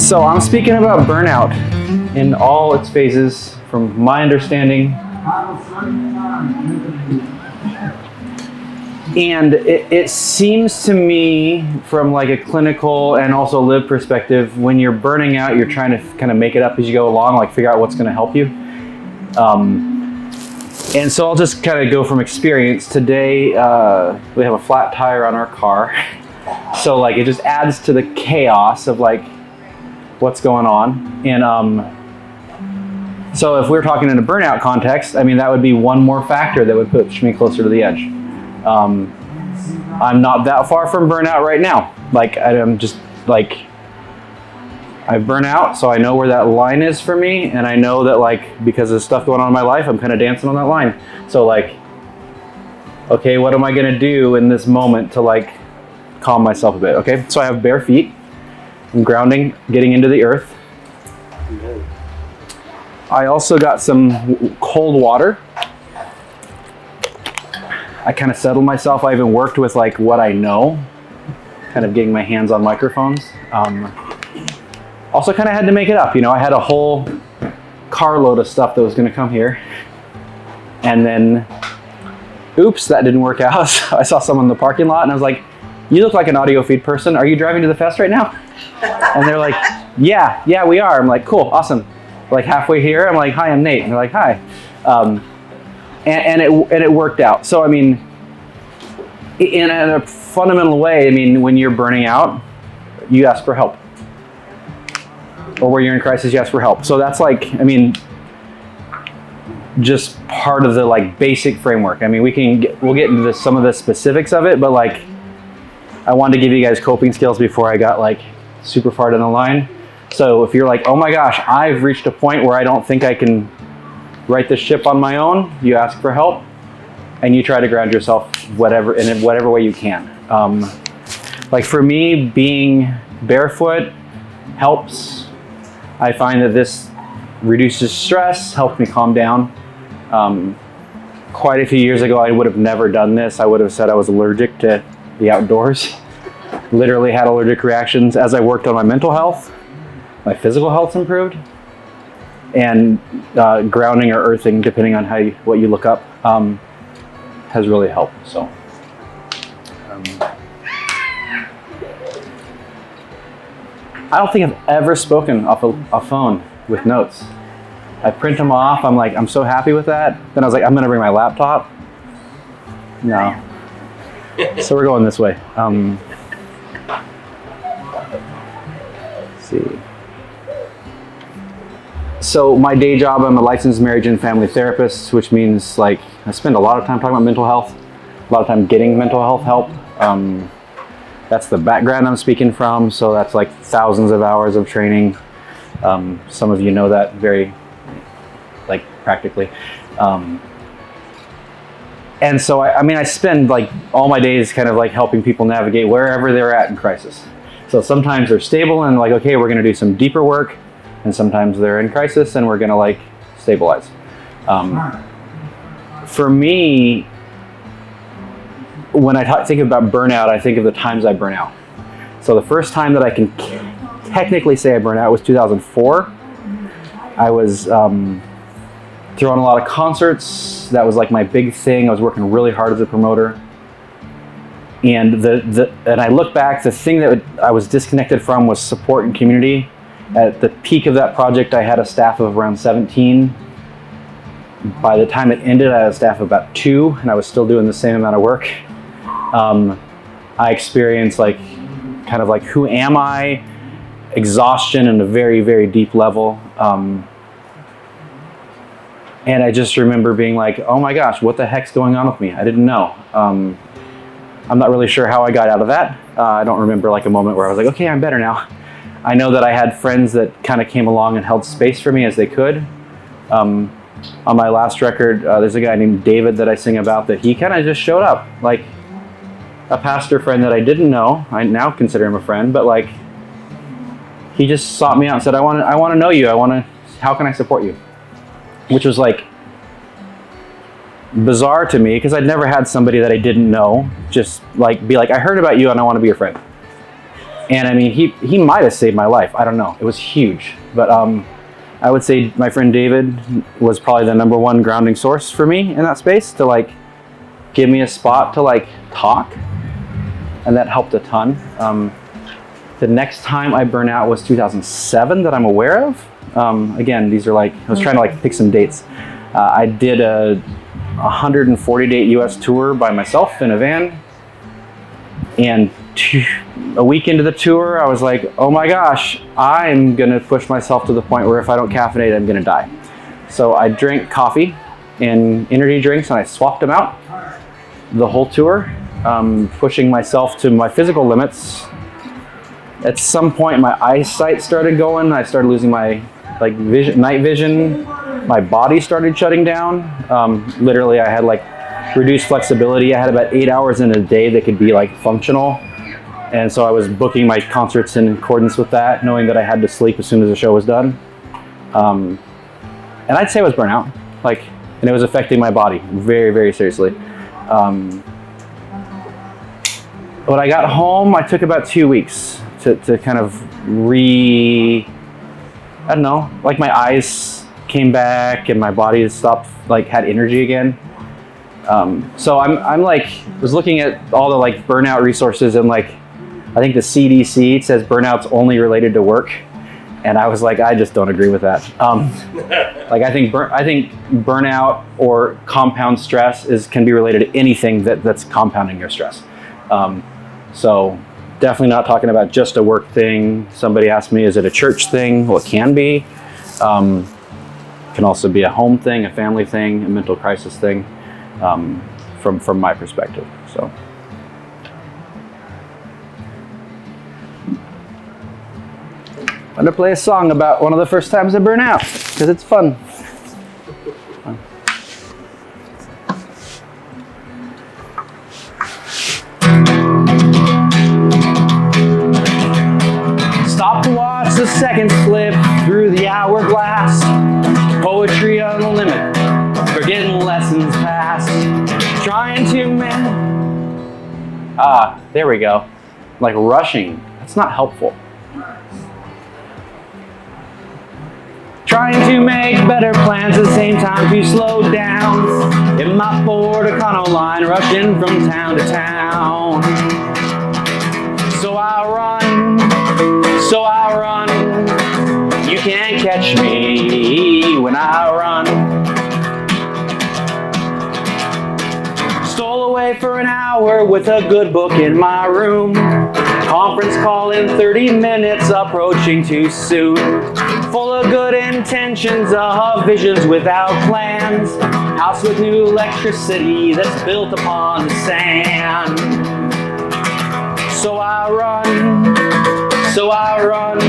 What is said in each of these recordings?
So I'm speaking about burnout in all its phases, from my understanding. And it seems to me, from like a clinical and also lived perspective, when you're burning out, you're trying to kind of make it up as you go along, like figure out what's going to help you. And so I'll just kind of go from experience. Today, we have a flat tire on our car. So like it just adds to the chaos of like what's going on. And so if we're talking in a burnout context, I mean, that would be one more factor that would push me closer to the edge. I'm not that far from burnout right now. Like I'm just like, I've burnt out, so I know where that line is for me, and I know that like, because of stuff going on in my life, I'm kind of dancing on that line. So like, okay, what am I gonna do in this moment to like calm myself a bit? Okay, so I have bare feet. I'm grounding, getting into the earth. I also got some cold water. I kind of settled myself. I even worked with like what I know, kind of getting my hands on microphones. Also kind of had to make it up. You know, I had a whole carload of stuff that was going to come here. And then, oops, that didn't work out. So I saw someone in the parking lot and I was like, you look like an AudioFeed person. Are you driving to the fest right now? And they're like, yeah, we are. I'm like, cool, awesome. Like halfway here, I'm like, hi, I'm Nate. And they're like, hi. And it worked out. So, I mean, in a fundamental way, I mean, when you're burning out, you ask for help. Or where you're in crisis, you ask for help. So that's like, I mean, just part of the like basic framework. I mean, we'll get into some of the specifics of it, but like, I wanted to give you guys coping skills before I got like super far down the line. So if you're like, oh my gosh, I've reached a point where I don't think I can right this ship on my own, you ask for help and you try to ground yourself in whatever way you can. Like for me, being barefoot helps. I find that this reduces stress, helps me calm down. Quite a few years ago, I would have never done this. I would have said I was allergic to the outdoors. Literally had allergic reactions. As I worked on my mental health, my physical health's improved. And grounding or earthing, depending on what you look up, has really helped. So, I don't think I've ever spoken off a phone with notes. I print them off. I'm like, I'm so happy with that. Then I was like, I'm gonna bring my laptop. No. So we're going this way. Let's see. So my day job, I'm a licensed marriage and family therapist, which means like I spend a lot of time talking about mental health, a lot of time getting mental health help. That's the background I'm speaking from. So that's like thousands of hours of training. Some of you know that very like practically. And so I spend like all my days kind of like helping people navigate wherever they're at in crisis. So sometimes they're stable and like, okay, we're gonna do some deeper work. And sometimes they're in crisis and we're gonna like stabilize. For me, when I think about burnout, I think of the times I burn out. So the first time that I can technically say I burned out was 2004. I was throwing a lot of concerts. That was like my big thing. I was working really hard as a promoter. And and I look back, the thing that I was disconnected from was support and community. At the peak of that project, I had a staff of around 17. By the time it ended, I had a staff of about 2, and I was still doing the same amount of work. I experienced like, kind of like, who am I? Exhaustion in a very, very deep level. And I just remember being like, oh my gosh, what the heck's going on with me? I didn't know. I'm not really sure how I got out of that. I don't remember like a moment where I was like, okay, I'm better now. I know that I had friends that kind of came along and held space for me as they could. On my last record, there's a guy named David that I sing about that he kind of just showed up. Like a pastor friend that I didn't know. I now consider him a friend, but like he just sought me out and said, I want to know you. How can I support you? Which was like bizarre to me because I'd never had somebody that I didn't know just like be like, I heard about you and I want to be your friend. And I mean, he might have saved my life. I don't know. It was huge. But I would say my friend David was probably the number one grounding source for me in that space, to like give me a spot to like talk. And that helped a ton. The next time I burned out was 2007 that I'm aware of. Again, these are like, I was trying to like pick some dates. I did a 140 date US tour by myself in a van. And a week into the tour, I was like, oh my gosh, I'm gonna push myself to the point where if I don't caffeinate, I'm gonna die. So I drank coffee and energy drinks, and I swapped them out the whole tour, pushing myself to my physical limits. At some point, my eyesight started going. I started losing my night vision. My body started shutting down. Literally, I had like reduced flexibility. I had about 8 hours in a day that could be like functional. And so I was booking my concerts in accordance with that, knowing that I had to sleep as soon as the show was done. And I'd say I was burnout, and it was affecting my body very, very seriously. When I got home, I took about 2 weeks to kind of I don't know, like my eyes came back and my body stopped, had energy again. So I'm was looking at all the burnout resources, and I think the CDC says burnout's only related to work. And I was like, I just don't agree with that. I think burnout or compound stress can be related to anything that's compounding your stress. So definitely not talking about just a work thing. Somebody asked me, is it a church thing? Well, it can be. Can also be a home thing, a family thing, a mental crisis thing, from my perspective. So. I'm gonna play a song about one of the first times I burn out, because it's fun. Stop to watch the seconds slip through the hourglass. Poetry on the limit, forgetting lessons past. Trying to there we go. Rushing, that's not helpful. Trying to make better plans at the same time to slow down. In my Ford Econoline, rushing from town to town. So I run, you can't catch me when I run. Stole away for an hour with a good book in my room. Conference call in 30 minutes, approaching too soon. Full of good intentions, of visions without plans. House with new electricity that's built upon sand. So I run,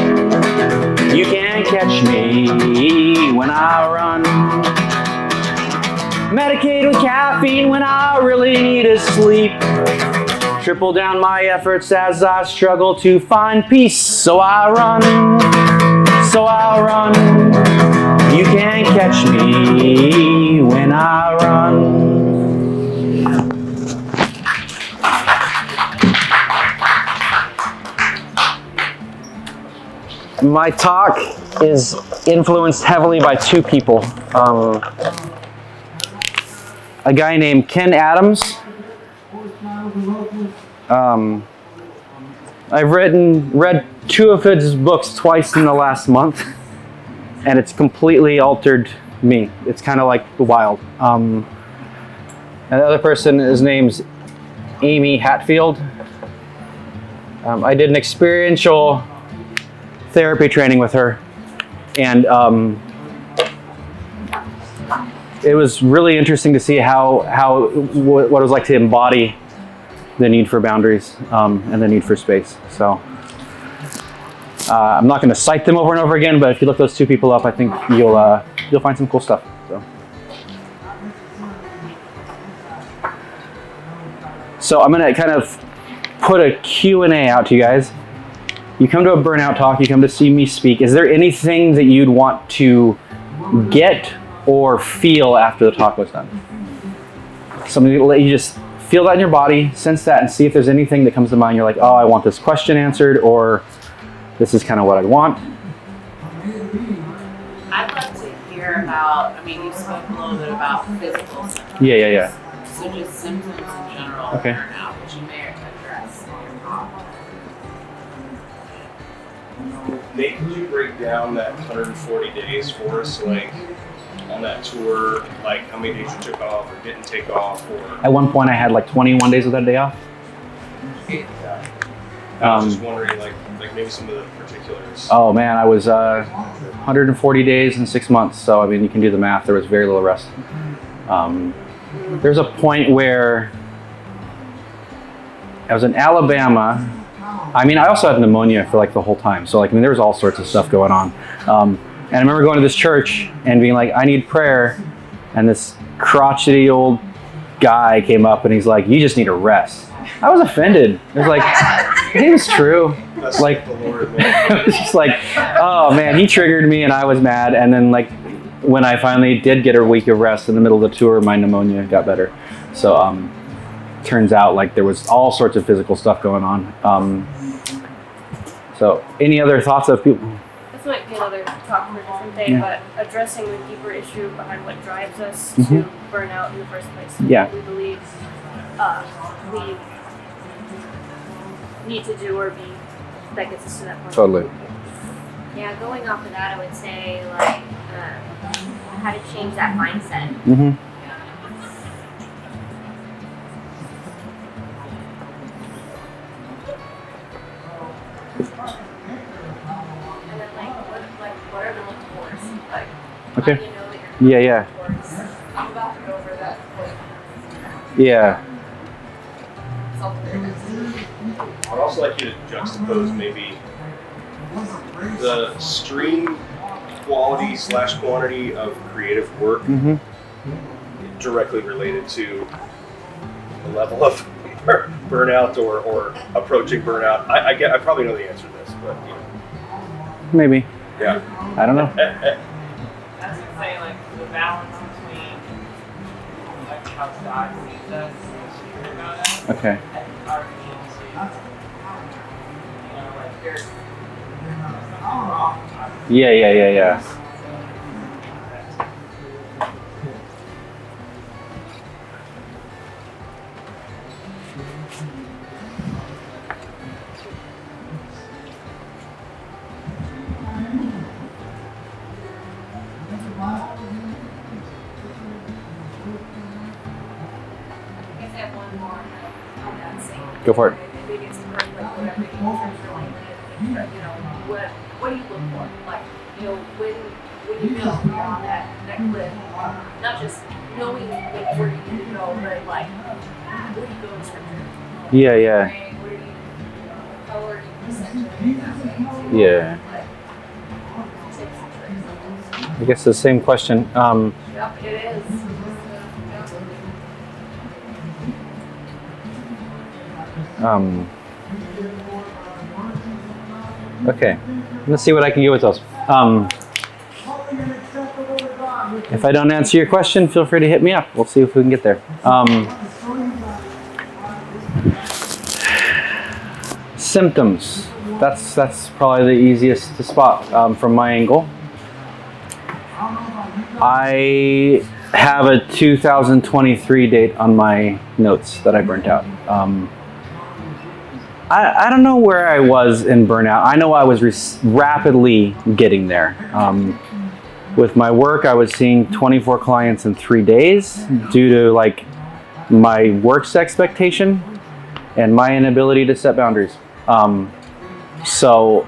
you can't catch me when I run. Medicated with caffeine when I really need to sleep. Triple down my efforts as I struggle to find peace. So I run, you can't catch me when I run. My talk is influenced heavily by two people. A guy named Ken Adams. I've read two of his books twice in the last month, and it's completely altered me. It's kind of wild. And the other person, his name's Amy Hatfield. I did an experiential therapy training with her, and it was really interesting to see what it was like to embody the need for boundaries and the need for space. So I'm not going to cite them over and over again, but if you look those two people up, I think you'll find some cool stuff. So I'm going to kind of put a Q&A out to you guys. You come to a burnout talk, you come to see me speak. Is there anything that you'd want to get or feel after the talk was done? Something that you just feel that in your body, sense that, and see if there's anything that comes to mind. You're like, oh, I want this question answered, or this is kind of what I want. I'd love to hear about, I mean, you spoke a little bit about physical symptoms. Yeah. So just symptoms in general of Okay. burnout, which you may address in your talk. Nate, could you break down that 140 days for us, like on that tour, like how many days you took off or didn't take off, or At one point, I had like 21 days without a day off. I was just wondering, like maybe some of the particulars. Oh man, I was 140 days and 6 months. So I mean, you can do the math. There was very little rest. There's a point where I was in Alabama. I mean, I also had pneumonia for like the whole time. So like, I mean, there was all sorts of stuff going on. And I remember going to this church and being like, I need prayer. And this crotchety old guy came up and he's like, you just need a rest. I was offended. It was like, it was true. That's Like, the Lord, man. it was just like, oh man, he triggered me and I was mad. And then like, when I finally did get a week of rest in the middle of the tour, my pneumonia got better. So turns out like there was all sorts of physical stuff going on. So any other thoughts of people? This might be another talk for a different day, Yeah. but addressing the deeper issue behind what drives us Mhm. to burnout in the first place. Yeah. What we believe we need to do or be that gets us to that point. Totally. Yeah, going off of that, I would say like how to change that mindset. Mm-hmm. And then what are the look for's? Like, Okay. how do you know that you're Yeah. looking for's? I'm about to go over that Yeah. self-awareness. I'd also like you to juxtapose maybe the extreme quality / quantity of creative work Mm-hmm. directly related to the level of burnout or approaching burnout. I probably know the answer to this, but you know. Maybe. Yeah. I don't know. I was gonna say like the balance between like how God sees us and what about us Okay. and our being to you know like there's something wrong. Yeah. I guess I have one more on that same. Go for it. Maybe it's perfect, whatever you terms related. You know, what do you look for? Like, you know, when you feel like you're on that cliff, not just knowing like, where you need to go, but like, where do you go in scripture? Yeah. Praying, where do you, how are you presenting that way? To, Yeah. like, tips and tricks. I guess the same question. Yep, it is. Okay. Let's see what I can get with those. If I don't answer your question, feel free to hit me up. We'll see if we can get there. Symptoms. That's probably the easiest to spot from my angle. I have a 2023 date on my notes that I burnt out. I don't know where I was in burnout. I know I was rapidly getting there. With my work, I was seeing 24 clients in 3 days due to like my work's expectation and my inability to set boundaries. So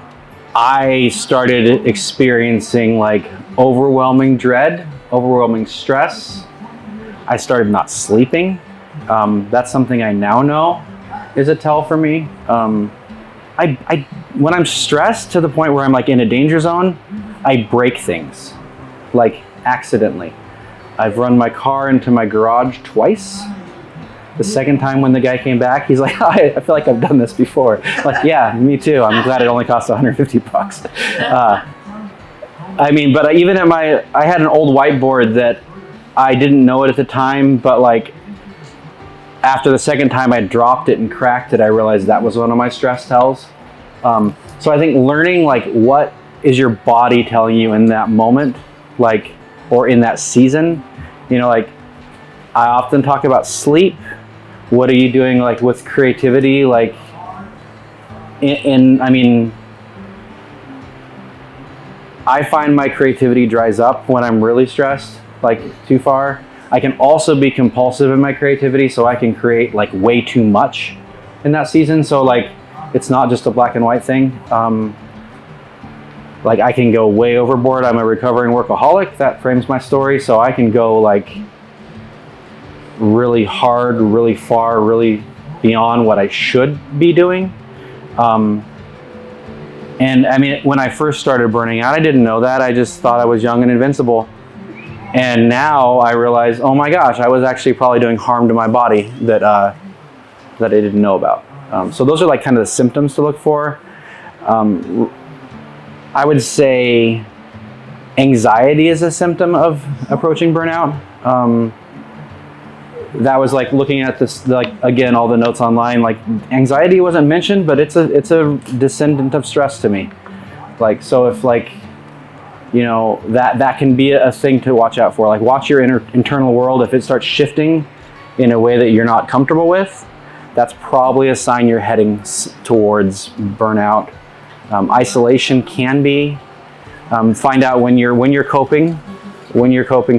I started experiencing like overwhelming dread, overwhelming stress. I started not sleeping. That's something I now know is a tell for me. I when I'm stressed to the point where I'm like in a danger zone, I break things, like accidentally. I've run my car into my garage twice. The second time when the guy came back, he's like, I feel like I've done this before. Like, yeah, me too. I'm glad it only cost $150. I mean, but even at I had an old whiteboard that I didn't know it at the time, but like, after the second time I dropped it and cracked it, I realized that was one of my stress tells. So I think learning like what is your body telling you in that moment, like, or in that season, you know, like I often talk about sleep. What are you doing like with creativity? Like I mean, I find my creativity dries up when I'm really stressed, like too far. I can also be compulsive in my creativity, so I can create like way too much in that season. So like, it's not just a black and white thing. Like I can go way overboard. I'm a recovering workaholic. That frames my story. So I can go like really hard, really far, really beyond what I should be doing. And I mean, when I first started burning out, I didn't know that. I just thought I was young and invincible. And now I realize, oh my gosh, I was actually probably doing harm to my body that I didn't know about. So those are like kind of the symptoms to look for. I would say anxiety is a symptom of approaching burnout. That was like looking at this, like again, all the notes online, like anxiety wasn't mentioned, but it's a descendant of stress to me. Like, so if like, you know, that can be a thing to watch out for. Like watch your internal world. If it starts shifting in a way that you're not comfortable with, that's probably a sign you're heading towards burnout. Isolation can be. Find out when you're coping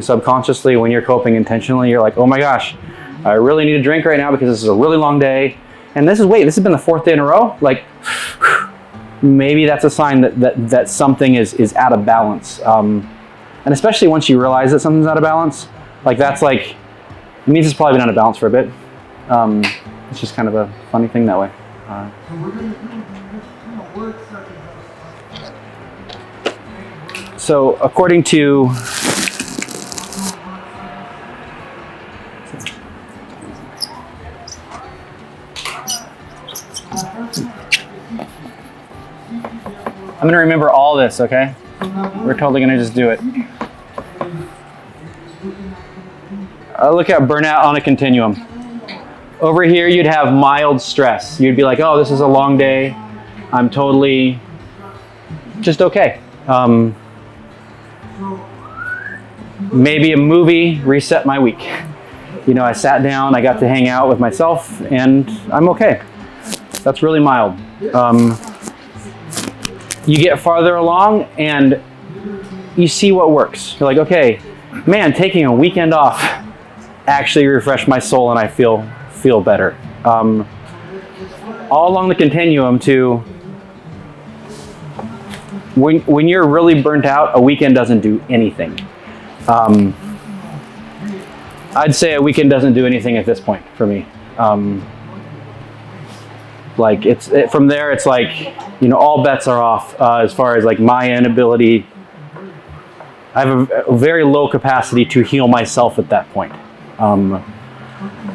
subconsciously, when you're coping intentionally. You're like, oh my gosh, I really need a drink right now because this is a really long day. And this has been the 4th day in a row. Like, maybe that's a sign that something is out of balance. And especially once you realize that something's out of balance, like that's like, it means it's probably been out of balance for a bit. It's just kind of a funny thing that way. So according to I'm going to remember all this, okay? We're totally going to just do it. Look at burnout on a continuum. Over here, you'd have mild stress. You'd be like, oh, this is a long day. I'm totally just okay. Maybe a movie reset my week. You know, I sat down, I got to hang out with myself, and I'm okay. That's really mild. You get farther along and you see what works. You're like, okay, man, taking a weekend off actually refreshed my soul and I feel better. All along the continuum to when you're really burnt out, a weekend doesn't do anything. I'd say a weekend doesn't do anything at this point for me. Like from there, it's like, you know, all bets are off as far as like my inability. I have a very low capacity to heal myself at that point.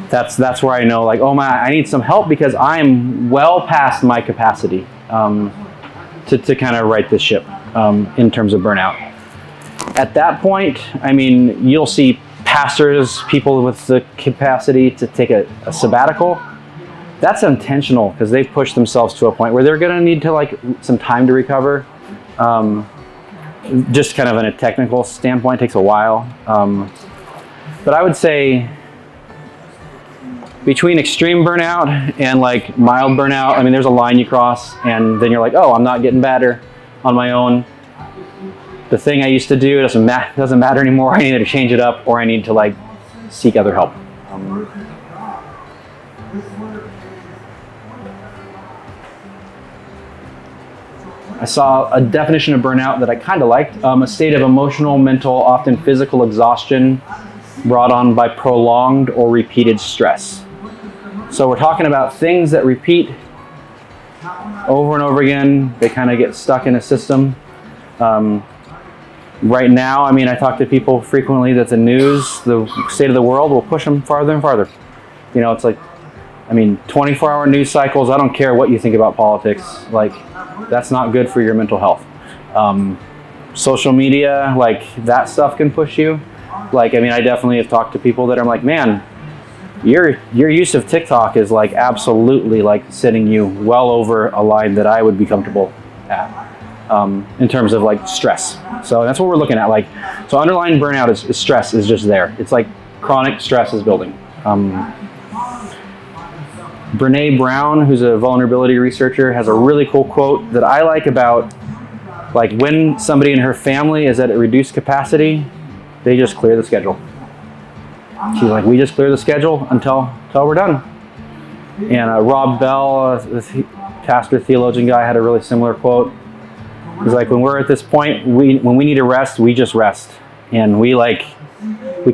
That's where I know, like, oh my, I need some help because I'm well past my capacity to kind of right this ship in terms of burnout. At that point, I mean, you'll see pastors, people with the capacity to take a sabbatical. That's intentional because they've pushed themselves to a point where they're going to need to like some time to recover. Just kind of in a technical standpoint, it takes a while. But I would say between extreme burnout and like mild burnout, I mean, there's a line you cross and then you're like, oh, I'm not getting better on my own. The thing I used to do doesn't matter anymore. I need to change it up or I need to like seek other help. I saw a definition of burnout that I kind of liked. A state of emotional, mental, often physical exhaustion brought on by prolonged or repeated stress. So we're talking about things that repeat over and over again. They kind of get stuck in a system. Right now, I mean, I talk to people frequently that the news, the state of the world will push them farther and farther. You know, it's like, I mean, 24-hour news cycles, I don't care what you think about politics. Like, that's not good for your mental health. Social media, like, that stuff can push you. Like, I mean, I definitely have talked to people that are like, man, your use of TikTok is like absolutely like sitting you well over a line that I would be comfortable at in terms of like stress. So that's what we're looking at. Like, so underlying burnout is stress is just there. It's like chronic stress is building. Brene Brown, who's a vulnerability researcher, has a really cool quote that I like about like when somebody in her family is at a reduced capacity, they just clear the schedule. She's like, we just clear the schedule until we're done. And Rob Bell, this pastor theologian guy, had a really similar quote. He's like, when we're at this point, when we need to rest, we just rest. And we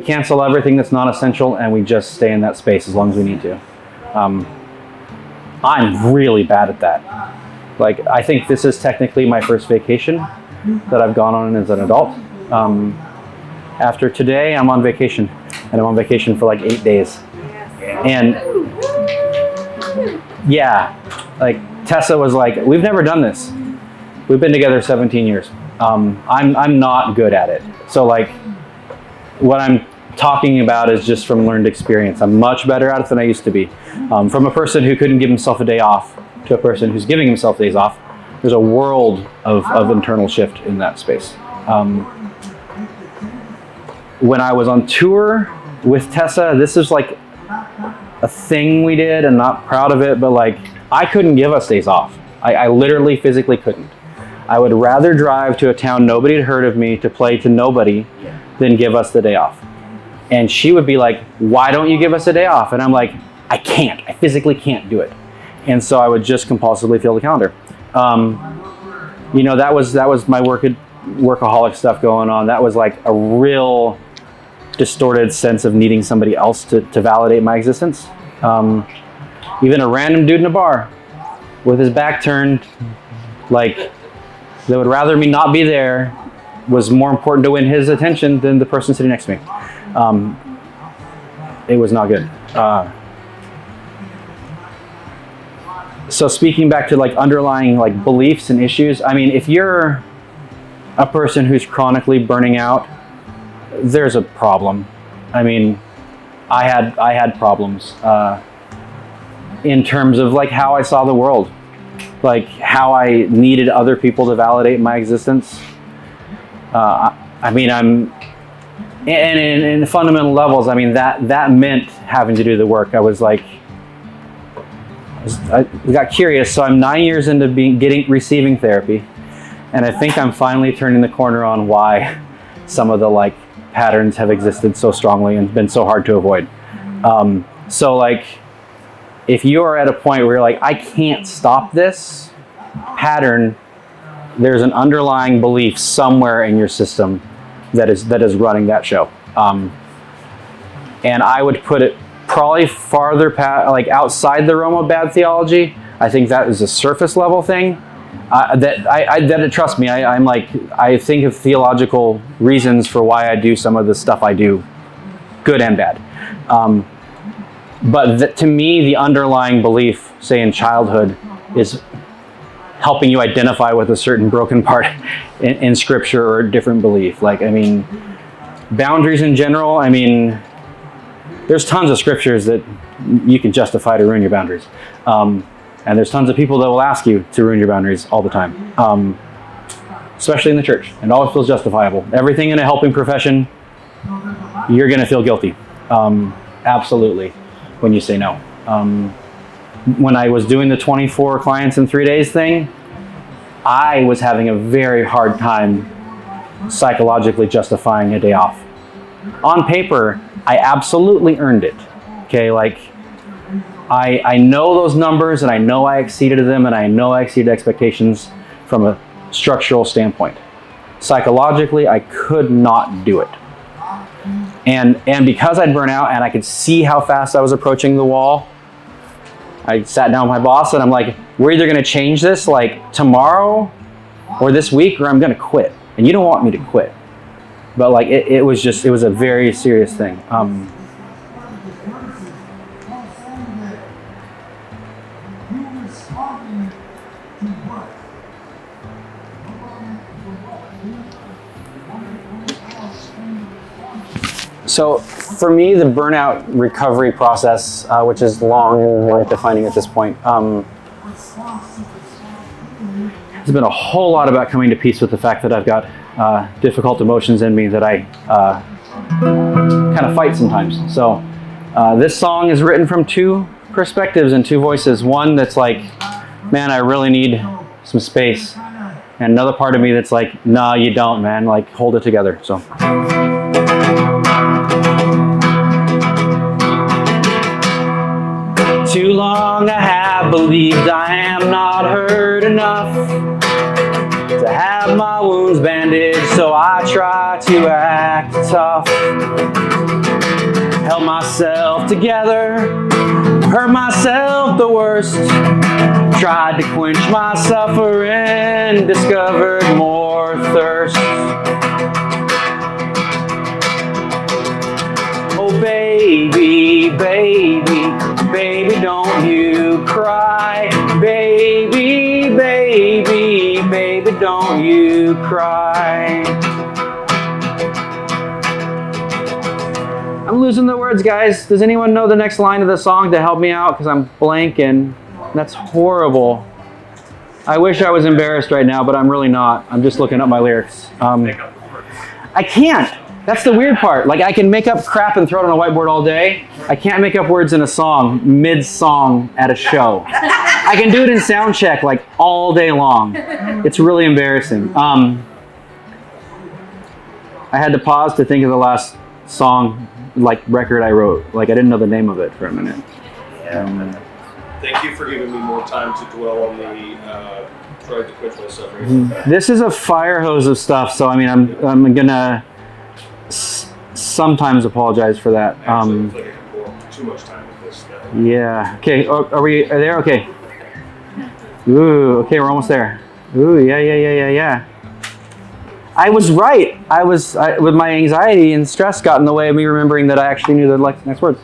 cancel everything that's non-essential and we just stay in that space as long as we need to. I'm really bad at that. Like, I think this is technically my first vacation that I've gone on as an adult. After today, I'm on vacation. And I'm on vacation for like 8 days. And yeah, like Tessa was like, we've never done this. We've been together 17 years. I'm not good at it. So like what I'm talking about is just from learned experience. I'm much better at it than I used to be. From a person who couldn't give himself a day off to a person who's giving himself days off, there's a world of internal shift in that space. When I was on tour with Tessa, this is like a thing we did, and not proud of it, but like I couldn't give us days off. I literally physically couldn't. I would rather drive to a town nobody had heard of me to play to nobody than give us the day off. And she would be like, why don't you give us a day off? And I'm like, I can't. I physically can't do it. And so I would just compulsively fill the calendar. That was my workaholic stuff going on. That was like a real distorted sense of needing somebody else to validate my existence. Even a random dude in a bar with his back turned, like, that would rather me not be there was more important to win his attention than the person sitting next to me. It was not good. So speaking back to like underlying like beliefs and issues, I mean, if you're a person who's chronically burning out, there's a problem. I mean, I had problems in terms of like how I saw the world, like how I needed other people to validate my existence. I mean, in fundamental levels, I mean, that meant having to do the work. I was like, I got curious. So I'm 9 years into receiving therapy, and I think I'm finally turning the corner on why some of the like patterns have existed so strongly and been so hard to avoid. So like, if you are at a point where you're like, I can't stop this pattern, there's an underlying belief somewhere in your system that is running that show. And I would put it probably farther like outside the realm of bad theology. I think that is a surface level thing. Trust me, I'm like, I think of theological reasons for why I do some of the stuff I do, good and bad. But to me, the underlying belief, say in childhood, is helping you identify with a certain broken part in scripture or a different belief. Like, I mean, boundaries in general, I mean, there's tons of scriptures that you can justify to ruin your boundaries. And there's tons of people that will ask you to ruin your boundaries all the time, especially in the church. And it always feels justifiable. Everything in a helping profession, you're going to feel guilty. Absolutely, when you say no. When I was doing the 24 clients in 3 days thing, I was having a very hard time psychologically justifying a day off. On paper, I absolutely earned it. Okay, like, I know those numbers, and I know I exceeded them, and I know I exceeded expectations from a structural standpoint. Psychologically, I could not do it. And because I'd burn out and I could see how fast I was approaching the wall, I sat down with my boss and I'm like, we're either going to change this like tomorrow or this week, or I'm going to quit. And you don't want me to quit. But like, it was a very serious thing. So for me, the burnout recovery process, which is long and worth defining at this point, has been a whole lot about coming to peace with the fact that I've got difficult emotions in me that I kind of fight sometimes. So this song is written from two perspectives and two voices. One that's like, man, I really need some space. And another part of me that's like, nah, you don't, man. Like, hold it together. So. Too long I have believed I am not hurt enough to have my wounds bandaged, so I try to act tough. Held myself together, hurt myself the worst. Tried to quench my suffering, discovered more thirst. Oh baby, baby, baby, don't you cry. Baby, baby, baby, don't you cry. I'm losing the words, guys. Does anyone know the next line of the song to help me out? Because I'm blanking. That's horrible. I wish I was embarrassed right now, but I'm really not. I'm just looking up my lyrics. I can't. That's the weird part. Like, I can make up crap and throw it on a whiteboard all day. I can't make up words in a song, mid-song at a show. I can do it in sound check, like, all day long. It's really embarrassing. I had to pause to think of the last song, like, record I wrote. Like, I didn't know the name of it for a minute. Thank you for giving me more time to dwell on the trying to quench my suffering. This is a fire hose of stuff, so I mean, I'm gonna sometimes apologize for that. Actually, I feel like I could go too much time with this. Yeah. Okay. Are we there? Okay. Ooh. Okay. We're almost there. Ooh. Yeah. I was right. With my anxiety and stress got in the way of me remembering that I actually knew the next words.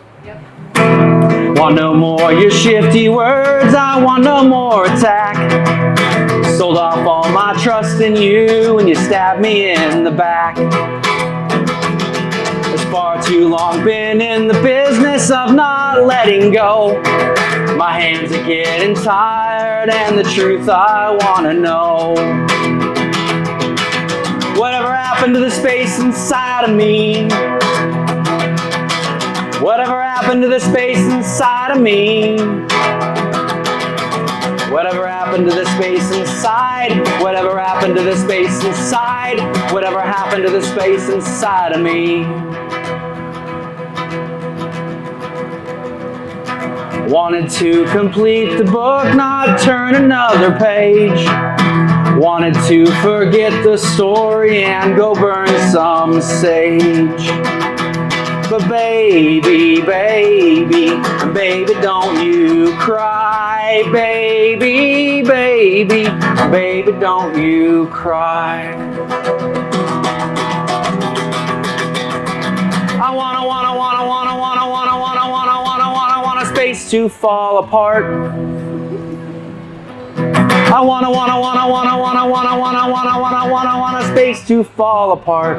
Want no more your shifty words, I want no more attack. Sold off all my trust in you and you stabbed me in the back. It's far too long been in the business of not letting go. My hands are getting tired and the truth I want to know. Whatever happened to the space inside of me? Whatever happened to the space inside of me? Whatever happened to the space inside? Whatever happened to the space inside? Whatever happened to the space inside of me? Wanted to complete the book, not turn another page. Wanted to forget the story and go burn some sage. But baby, baby, baby, don't you cry. Baby, baby, baby, don't you cry. I want a space to fall apart. I want a space to fall apart.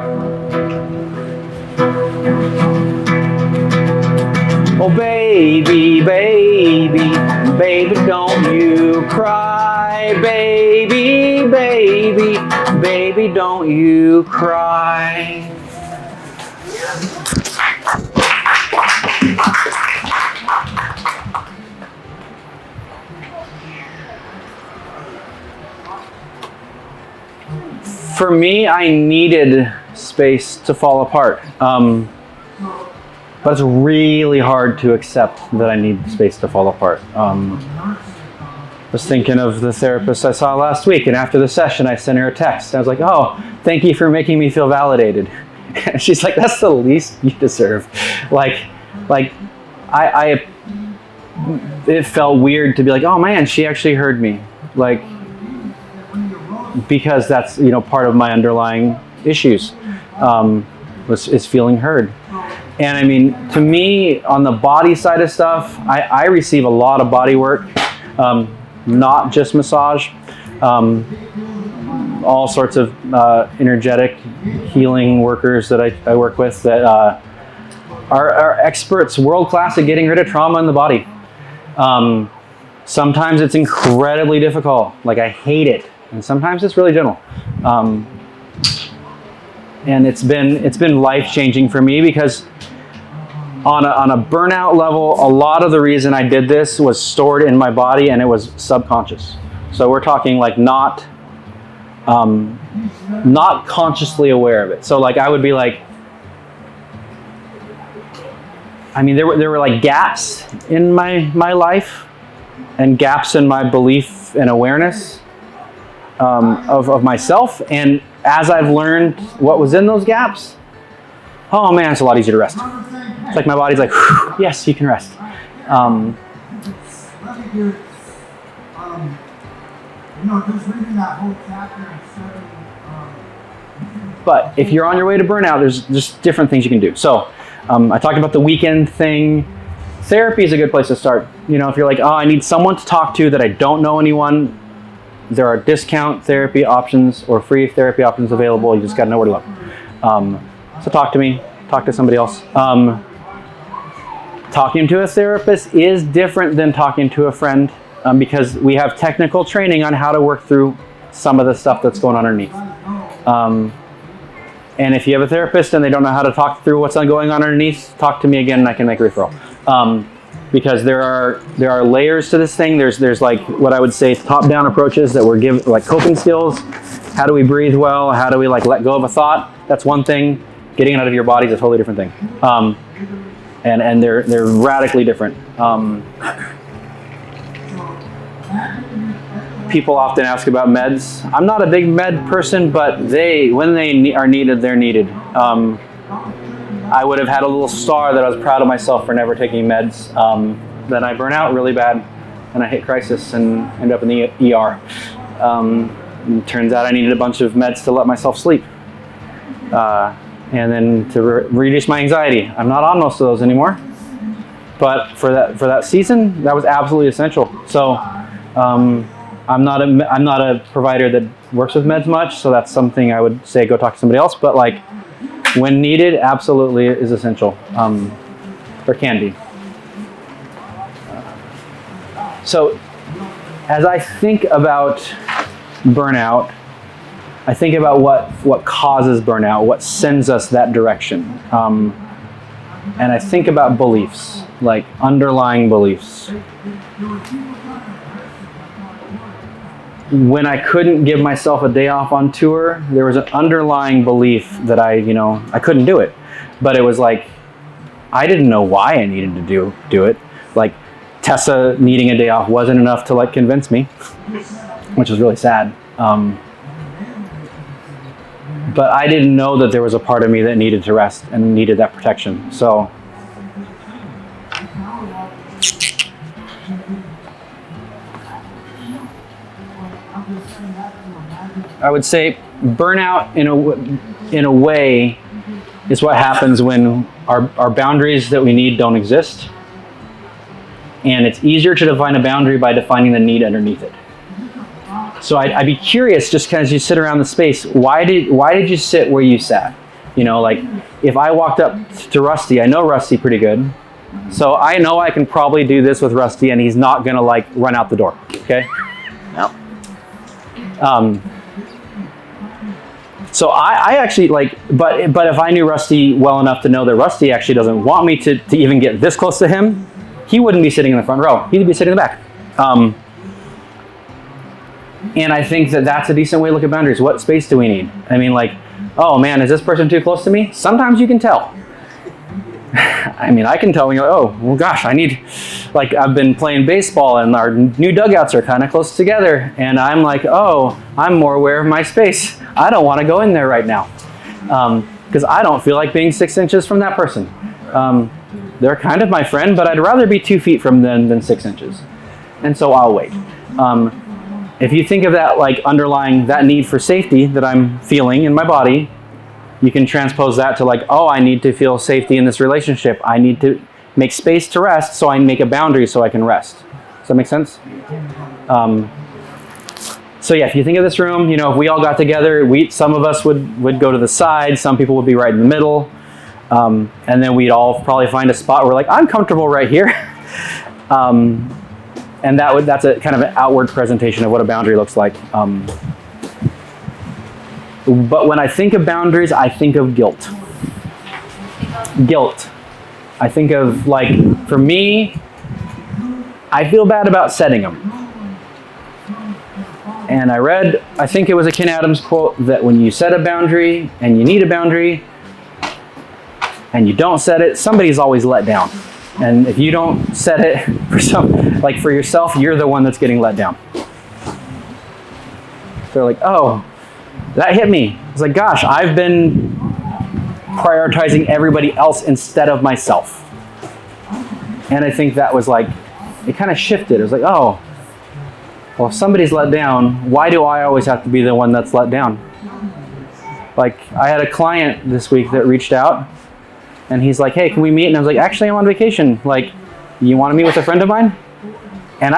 Oh baby, baby, baby, don't you cry. Baby, baby, baby, don't you cry. For me, I needed space to fall apart. But it's really hard to accept that I need space to fall apart. I was thinking of the therapist I saw last week, and after the session, I sent her a text. I was like, "Oh, thank you for making me feel validated." And she's like, "That's the least you deserve." It felt weird to be like, "Oh man, she actually heard me," like, because that's part of my underlying issues, is feeling heard. And I mean, to me, on the body side of stuff, I receive a lot of body work, not just massage, all sorts of energetic healing workers that I work with that are experts, world class at getting rid of trauma in the body. Sometimes it's incredibly difficult. Like I hate it, and sometimes it's really gentle. And it's been life changing for me because on a burnout level, a lot of the reason I did this was stored in my body and it was subconscious. So we're talking like not consciously aware of it. So like I would be like, I mean, there were like gaps in my life and gaps in my belief and awareness of myself. And as I've learned what was in those gaps, oh man, it's a lot easier to rest. It's like my body's like, yes, you can rest. Just reading that whole chapter and studying. But if you're on your way to burnout, there's just different things you can do. So I talked about the weekend thing. Therapy is a good place to start. You know, if you're like, oh, I need someone to talk to that I don't know anyone, there are discount therapy options or free therapy options available. You just got to know where to look. So talk to me, talk to somebody else. Talking to a therapist is different than talking to a friend because we have technical training on how to work through some of the stuff that's going on underneath. And if you have a therapist and they don't know how to talk through what's going on underneath, talk to me again and I can make a referral. Because there are layers to this thing. There's like what I would say top-down approaches that we're given, like coping skills. How do we breathe well? How do we like let go of a thought? That's one thing. Getting it out of your body is a totally different thing. And they're radically different. People often ask about meds. I'm not a big med person, but when they are needed, they're needed. I would have had a little star that I was proud of myself for never taking meds. Then I burn out really bad, and I hit crisis and end up in the ER. It turns out I needed a bunch of meds to let myself sleep. And then to reduce my anxiety. I'm not on most of those anymore. But for that season, that was absolutely essential. So I'm not a provider that works with meds much, so that's something I would say go talk to somebody else. But like when needed, absolutely is essential, or can be. So as I think about burnout, I think about what causes burnout, what sends us that direction. And I think about beliefs, like underlying beliefs. When I couldn't give myself a day off on tour, there was an underlying belief that I couldn't do it. But it was like, I didn't know why I needed to do it. Like Tessa needing a day off wasn't enough to like convince me, which was really sad. But I didn't know that there was a part of me that needed to rest and needed that protection. So I would say burnout in a way is what happens when our boundaries that we need don't exist. And it's easier to define a boundary by defining the need underneath it. So I'd be curious, just as you sit around the space, why did you sit where you sat? You know, like if I walked up to Rusty, I know Rusty pretty good. So I know I can probably do this with Rusty and he's not gonna like run out the door, okay? No. So I actually like, but if I knew Rusty well enough to know that Rusty actually doesn't want me to even get this close to him, he wouldn't be sitting in the front row. He'd be sitting in the back. And I think that's a decent way to look at boundaries. What space do we need? I mean, like, oh man, is this person too close to me? Sometimes you can tell. I mean, I can tell when you're like, oh, well gosh, like I've been playing baseball and our new dugouts are kind of close together. And I'm like, oh, I'm more aware of my space. I don't want to go in there right now. Because I don't feel like being 6 inches from that person. They're kind of my friend, but I'd rather be 2 feet from them than 6 inches. And so I'll wait. If you think of that like underlying that need for safety that I'm feeling in my body, you can transpose that to like, oh, I need to feel safety in this relationship. I need to make space to rest, so I make a boundary so I can rest. Does that make sense? So yeah, if you think of this room, if we all got together, some of us would go to the side, some people would be right in the middle. And then we'd all probably find a spot where we're like, I'm comfortable right here. And that's a kind of an outward presentation of what a boundary looks like. But when I think of boundaries, I think of guilt. Guilt. I think of, like, for me, I feel bad about setting them. And I read, I think it was a Ken Adams quote, that when you set a boundary and you need a boundary and you don't set it, somebody's always let down. And if you don't set it for yourself, you're the one that's getting let down. They're like, oh, that hit me. It's like, gosh, I've been prioritizing everybody else instead of myself. And I think that was like, it kind of shifted. It was like, oh, well, if somebody's let down, why do I always have to be the one that's let down? Like, I had a client this week that reached out, and he's like, hey, can we meet? And I was like, actually, I'm on vacation. Like, you want to meet with a friend of mine? And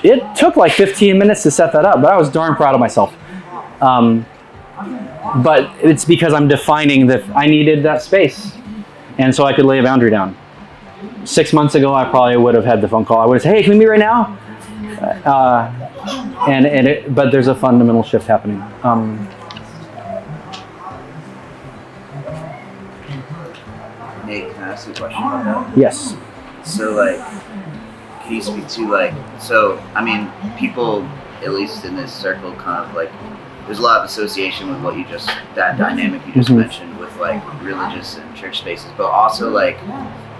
it took like 15 minutes to set that up, but I was darn proud of myself. But it's because I'm defining that I needed that space. And so I could lay a boundary down. 6 months ago, I probably would have had the phone call. I would have said, hey, can we meet right now? But there's a fundamental shift happening. Nate, can I ask you a question about that? Yes. So, like, can you speak to, like, so, I mean, people, at least in this circle, kind of, like, there's a lot of association with what you just, that dynamic you just mentioned with, like, religious and church spaces, but also, like,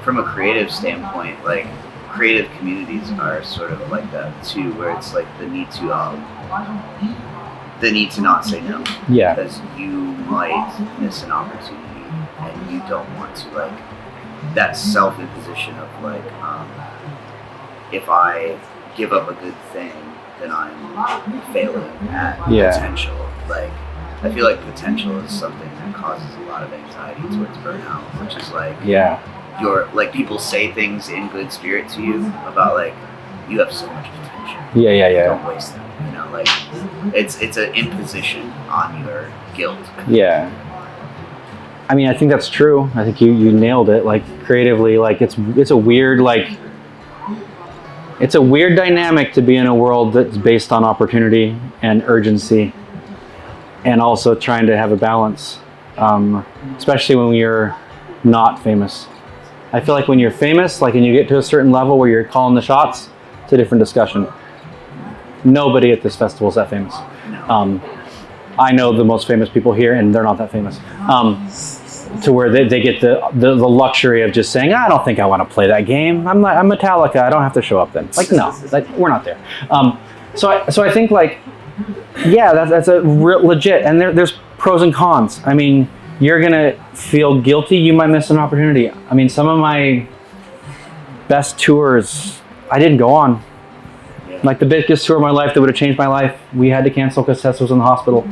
from a creative standpoint, like, creative communities are sort of like that, too, where it's, like, the need to not say no. Yeah. Because you might miss an opportunity. And you don't want to, like, that self-imposition of, like, if I give up a good thing, then I'm failing at potential. Like, I feel like potential is something that causes a lot of anxiety towards burnout, which is like, you're, like, people say things in good spirit to you about, like, you have so much potential. Don't waste them. You know, like, it's an imposition on your guilt. Yeah. I mean, I think that's true. I think you nailed it. Like, creatively, like, it's a weird, like, it's a weird dynamic to be in a world that's based on opportunity and urgency, and also trying to have a balance, especially when you're not famous. I feel like when you're famous, like, and you get to a certain level where you're calling the shots, it's a different discussion. Nobody at this festival is that famous. I know the most famous people here, and they're not that famous. To where they get the luxury of just saying, I don't think I want to play that game. I'm Metallica. I don't have to show up then. Like, no, like, we're not there. So I think, like, yeah, that's a legit. And there's pros and cons. I mean, you're gonna feel guilty. You might miss an opportunity. I mean, some of my best tours I didn't go on. Like, the biggest tour of my life that would have changed my life, we had to cancel because Tess was in the hospital.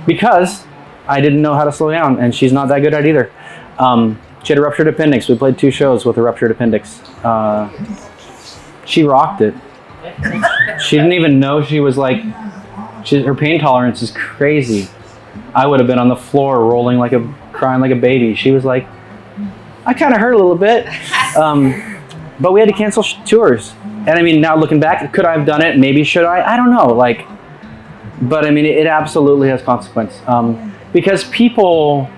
Because I didn't know how to slow down, and she's not that good at it either. She had a ruptured appendix. We played 2 shows with a ruptured appendix. She rocked it. She didn't even know she was, like, her pain tolerance is crazy. I would have been on the floor crying like a baby. She was like, I kind of hurt a little bit. But we had to cancel tours. And I mean, now looking back, could I have done it? Maybe should I? I don't know. Like, but I mean, it absolutely has consequence. Because people,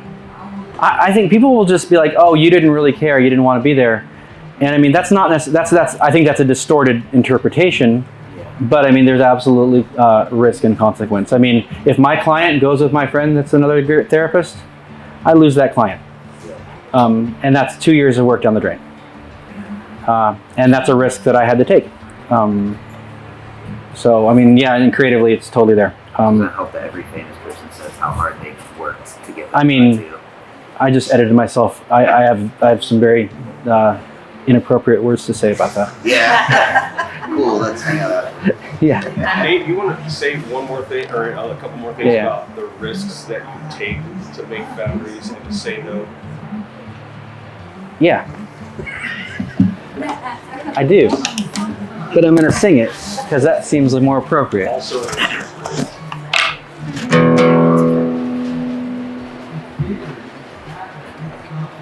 I think people will just be like, oh, you didn't really care. You didn't want to be there. And I mean, that's not necessarily, I think that's a distorted interpretation. But I mean, there's absolutely risk and consequence. I mean, if my client goes with my friend that's another great therapist, I lose that client. And that's 2 years of work down the drain. And that's a risk that I had to take. So, I mean, yeah, and creatively, it's totally there. Does that help that every famous person says how hard they've worked to get I mean, I just edited myself. I have some very inappropriate words to say about that. Yeah. Cool, let's hang out. Yeah. Nate, you want to say one more thing, or a couple more things about the risks that you take to make boundaries and to say no? Yeah. I do. But I'm going to sing it because that seems more appropriate. Also,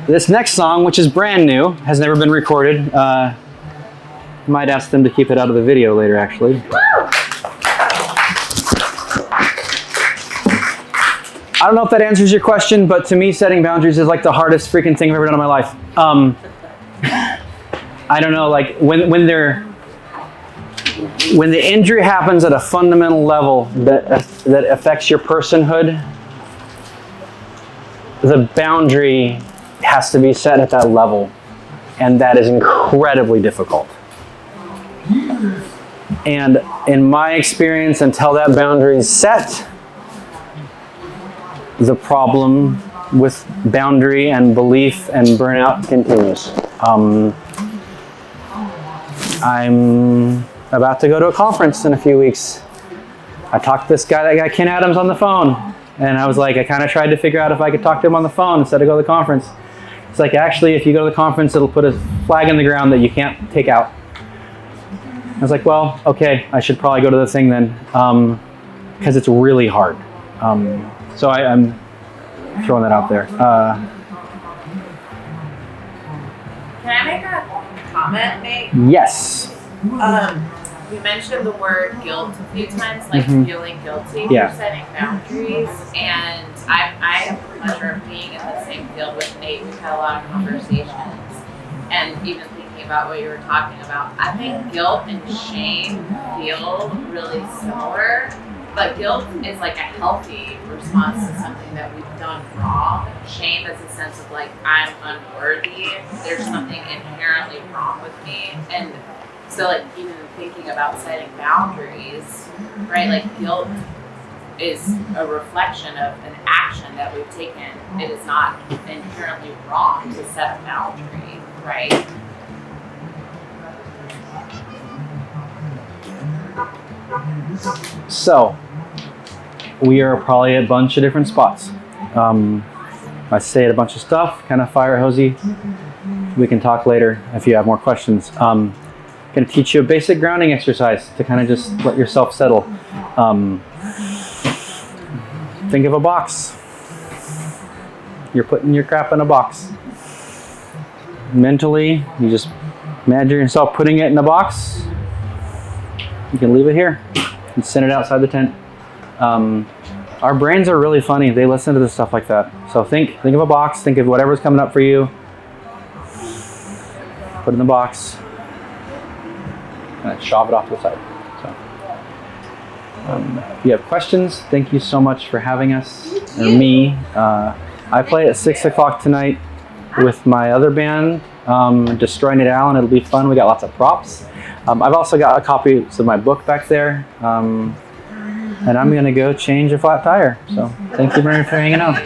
This next song, which is brand new, has never been recorded. Might ask them to keep it out of the video later, actually. I don't know if that answers your question, but to me, setting boundaries is like the hardest freaking thing I've ever done in my life. I don't know, like when the injury happens at a fundamental level that affects your personhood, the boundary has to be set at that level, and that is incredibly difficult. And in my experience, until that boundary is set, the problem with boundary and belief and burnout continues. I'm about to go to a conference in a few weeks. I talked to that guy Ken Adams on the phone, and I was like, I kind of tried to figure out if I could talk to him on the phone instead of go to the conference. It's like, actually, if you go to the conference, it'll put a flag in the ground that you can't take out. I was like, well, okay, I should probably go to the thing then, because it's really hard. So I'm throwing that out there. Can I make a comment, Nate? Yes. You mentioned the word guilt a few times, like feeling guilty Yeah. for setting boundaries. And I have the pleasure of being in the same field with Nate. We've had a lot of conversations. And even thinking about what you were talking about, I think guilt and shame feel really similar. But guilt is like a healthy response to something that we've done wrong. Shame is a sense of like, I'm unworthy. There's something inherently wrong with me. And so like even thinking about setting boundaries, right? Like guilt is a reflection of an action that we've taken. It is not inherently wrong to set a boundary, right? So, we are probably at a bunch of different spots. I say a bunch of stuff, kind of fire hosey. We can talk later if you have more questions. Going to teach you a basic grounding exercise to kind of just let yourself settle. Think of a box. You're putting your crap in a box. Mentally, you just imagine yourself putting it in a box. You can leave it here and send it outside the tent. Our brains are really funny. They listen to this stuff like that. So think of a box. Think of whatever's coming up for you. Put it in the box. And shove it off to the side. So, if you have questions, thank you so much for having us, or me. I play at 6 o'clock tonight with my other band, Destroying It Al, and it'll be fun. We got lots of props. I've also got a copy of my book back there, and I'm going to go change a flat tire. So thank you very much for hanging out.